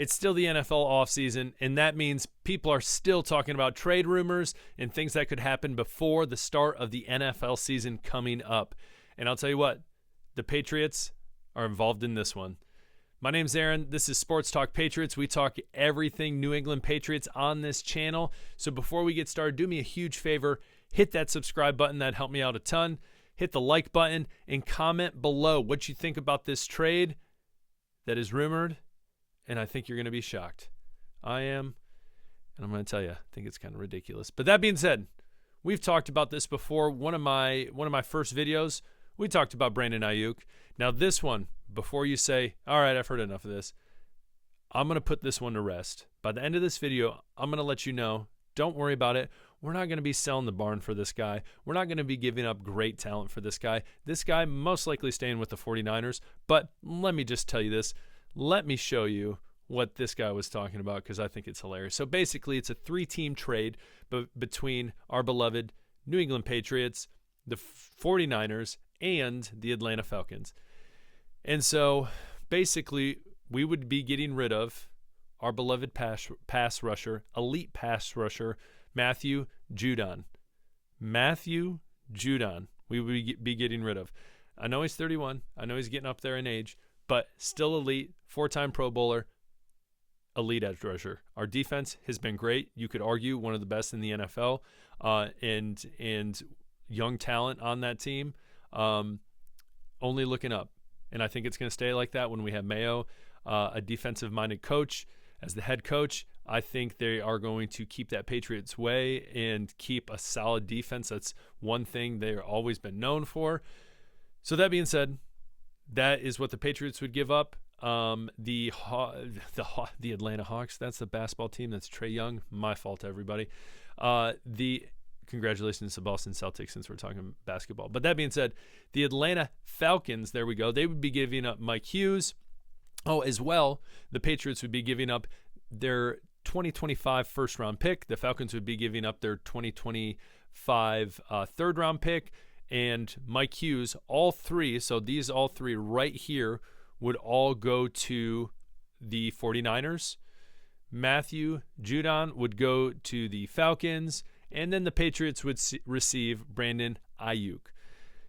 It's still the NFL offseason, and that means people are still talking about trade rumors and things that could happen before the start of the NFL season coming up. And I'll tell you what, the Patriots are involved in this one. My name's Aaron. This is Sports Talk Patriots. We talk everything New England Patriots on this channel. So before we get started, do me a huge favor. Hit that subscribe button. That helped me out a ton. Hit the like button and comment below what you think about this trade that is rumored. And I think you're going to be shocked. I am. And I'm going to tell you, I think it's kind of ridiculous. But that being said, we've talked about this before. One of my first videos, we talked about Brandon Ayuk. Now this one, before you say, all right, I've heard enough of this, I'm going to put this one to rest. By the end of this video, I'm going to let you know, don't worry about it. We're not going to be selling the barn for this guy. We're not going to be giving up great talent for this guy. This guy most likely staying with the 49ers. But let me just tell you this. Let me show you what this guy was talking about because I think it's hilarious. So basically, it's a 3-team trade between our beloved New England Patriots, the 49ers, and the Atlanta Falcons. And so basically, we would be getting rid of our beloved pass rusher, elite pass rusher, Matthew Judon. Matthew Judon, we would be getting rid of. I know he's 31. I know he's getting up there in age, but still elite, 4-time Pro Bowler, elite edge rusher. Our defense has been great. You could argue one of the best in the NFL, and young talent on that team, only looking up. And I think it's going to stay like that when we have Mayo, a defensive-minded coach, as the head coach. I think they are going to keep that Patriots way and keep a solid defense. That's one thing they've always been known for. So that being said, that is what the Patriots would give up. The Atlanta Hawks, that's the basketball team. That's Trae Young. My fault, everybody. Congratulations to Boston Celtics since we're talking basketball. But that being said, the Atlanta Falcons, there we go. They would be giving up Mike Hughes. Oh, as well, the Patriots would be giving up their 2025 first-round pick. The Falcons would be giving up their 2025 third-round pick. And Mike Hughes, all three, so these all three right here would all go to the 49ers. Matthew Judon would go to the Falcons. And then the Patriots would receive Brandon Ayuk.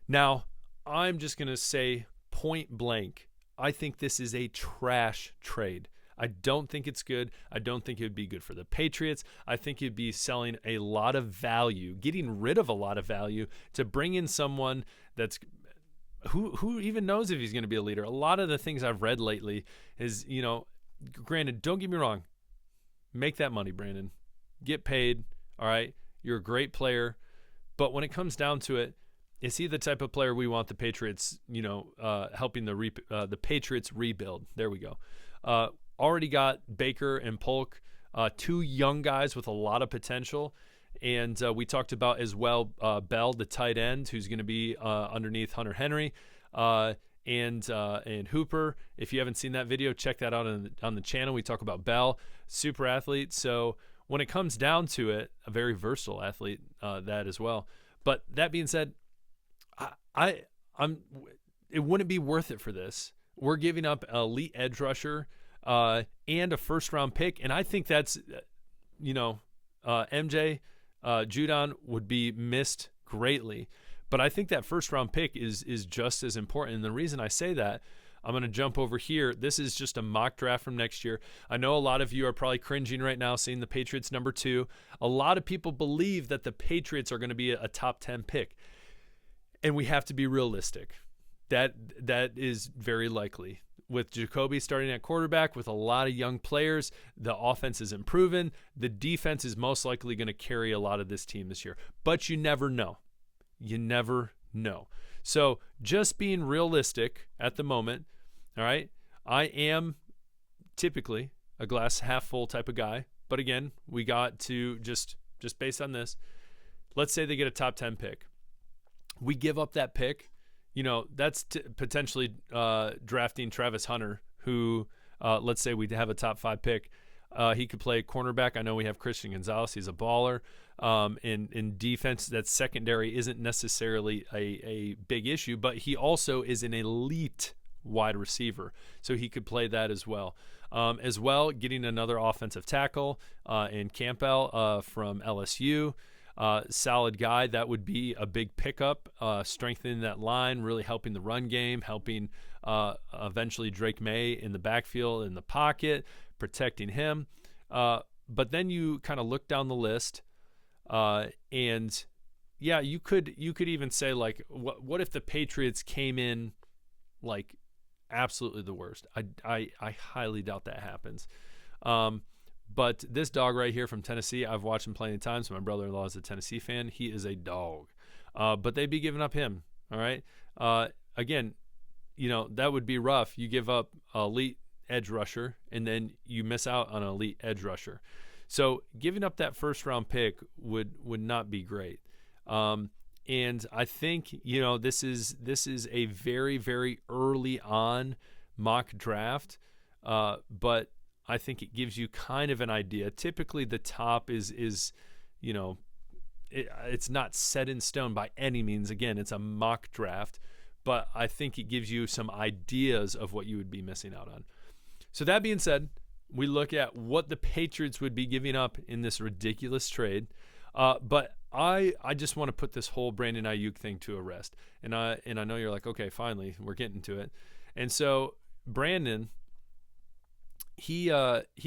Now, I'm just going to say point blank, I think this is a trash trade. I don't think it's good. I don't think it would be good for the Patriots. I think you'd be selling a lot of value, getting rid of a lot of value to bring in someone that's who even knows if he's going to be a leader. A lot of the things I've read lately is, granted, don't get me wrong. Make that money, Brandon. Get paid, all right? You're a great player. But when it comes down to it, is he the type of player we want the Patriots, helping the Patriots rebuild? There we go. Already got Baker and Polk, 2 young guys with a lot of potential. And we talked about as well Bell, the tight end, who's going to be underneath Hunter Henry, and Hooper. If you haven't seen that video, check that out on the channel. We talk about Bell, super athlete. So when it comes down to it, a very versatile athlete, that as well. But that being said, it wouldn't be worth it for this. We're giving up an elite edge rusher and a first-round pick, and I think that's, MJ Judon would be missed greatly. But I think that first-round pick is just as important. And the reason I say that, I'm going to jump over here. This is just a mock draft from next year. I know a lot of you are probably cringing right now seeing the Patriots number 2. A lot of people believe that the Patriots are going to be a top 10 pick. And we have to be realistic. That is very likely. With Jacoby starting at quarterback, with a lot of young players, the offense is improving. The defense is most likely going to carry a lot of this team this year. But you never know. You never know. So just being realistic at the moment, all right, I am typically a glass half full type of guy. But again, we got to just based on this, let's say they get a top 10 pick. We give up that pick. That's potentially drafting Travis Hunter, who, let's say we have a top 5 pick. He could play cornerback. I know we have Christian Gonzalez. He's a baller. In defense, that secondary isn't necessarily a big issue, but he also is an elite wide receiver, so he could play that as well. Getting another offensive tackle in Campbell from LSU. Solid guy. That would be a big pickup, strengthening that line, really helping the run game, helping eventually Drake May in the backfield, in the pocket, protecting him. But then you kind of look down the list, and yeah, you could even say, like, what if the Patriots came in like absolutely the worst? I highly doubt that happens. But this dog right here from Tennessee, I've watched him plenty of times. My brother-in-law is a Tennessee fan. He is a dog. But they'd be giving up him, all right? Again, that would be rough. You give up an elite edge rusher, and then you miss out on an elite edge rusher. So giving up that first-round pick would not be great. And I think, this is a very, very early on mock draft, but I think it gives you kind of an idea. Typically, the top is it's not set in stone by any means. Again, it's a mock draft, but I think it gives you some ideas of what you would be missing out on. So that being said, we look at what the Patriots would be giving up in this ridiculous trade. But I just want to put this whole Brandon Ayuk thing to a rest. And I know you're like, okay, finally, we're getting to it. And so Brandon, he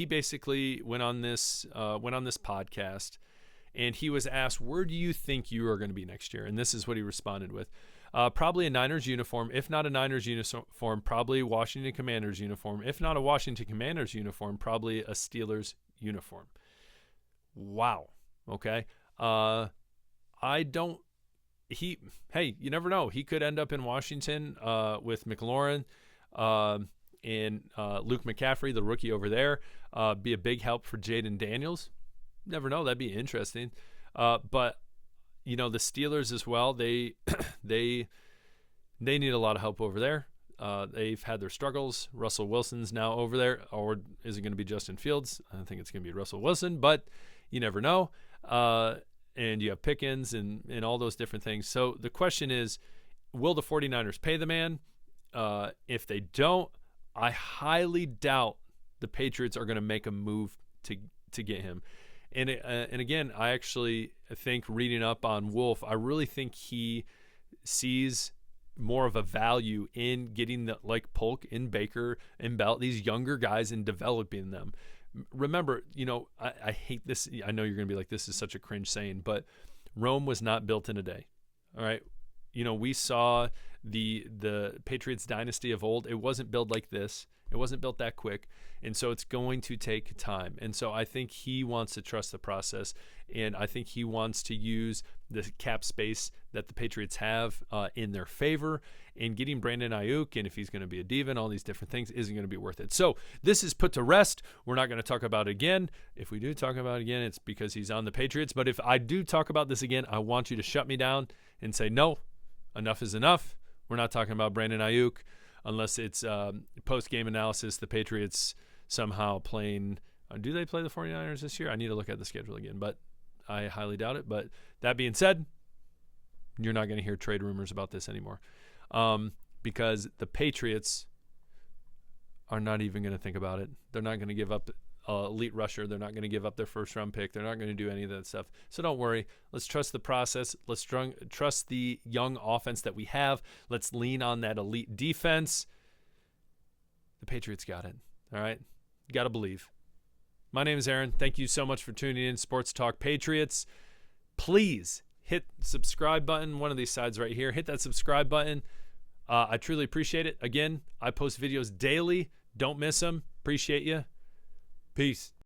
basically went on this podcast, and he was asked, where do you think you are going to be next year? And this is what he responded with. Probably a Niners uniform. If not a Niners uniform, probably Washington Commanders uniform. If not a Washington Commanders uniform, probably a Steelers uniform. Wow. Okay. You never know. He could end up in Washington with McLaurin and Luke McCaffrey, the rookie over there, be a big help for Jaden Daniels. Never know. That'd be interesting. But the Steelers as well, they need a lot of help over there. They've had their struggles. Russell Wilson's now over there, or is it going to be Justin Fields? I think it's going to be Russell Wilson, but you never know. And you have Pickens and all those different things. So the question is, will the 49ers pay the man? If they don't, I highly doubt the Patriots are going to make a move to get him. And again, I actually think, reading up on Wolf, I really think he sees more of a value in getting like Polk and Baker and Bell, these younger guys, and developing them. Remember, I hate this. I know you're going to be like, this is such a cringe saying, but Rome was not built in a day. All right. We saw the Patriots dynasty of old. It wasn't built like this. It wasn't built that quick. And so it's going to take time. And so I think he wants to trust the process. And I think he wants to use the cap space that the Patriots have in their favor. And getting Brandon Ayuk, and if he's going to be a diva and all these different things, isn't going to be worth it. So this is put to rest. We're not going to talk about it again. If we do talk about it again, it's because he's on the Patriots. But if I do talk about this again, I want you to shut me down and say, no, enough is enough. We're not talking about Brandon Ayuk unless it's post-game analysis. The Patriots somehow playing do they play the 49ers this year? I need to look at the schedule again, but I highly doubt it. But that being said, you're not going to hear trade rumors about this anymore because the Patriots are not even going to think about it. They're not going to give up elite rusher. They're not going to give up their first-round pick. They're not going to do any of that stuff. So don't worry. Let's trust the process. Let's trust the young offense that we have. Let's lean on that elite defense. The Patriots got it. All right? You got to believe. My name is Aaron. Thank you so much for tuning in. Sports Talk Patriots. Please hit the subscribe button, one of these sides right here. Hit that subscribe button. I truly appreciate it. Again, I post videos daily. Don't miss them. Appreciate you. Peace.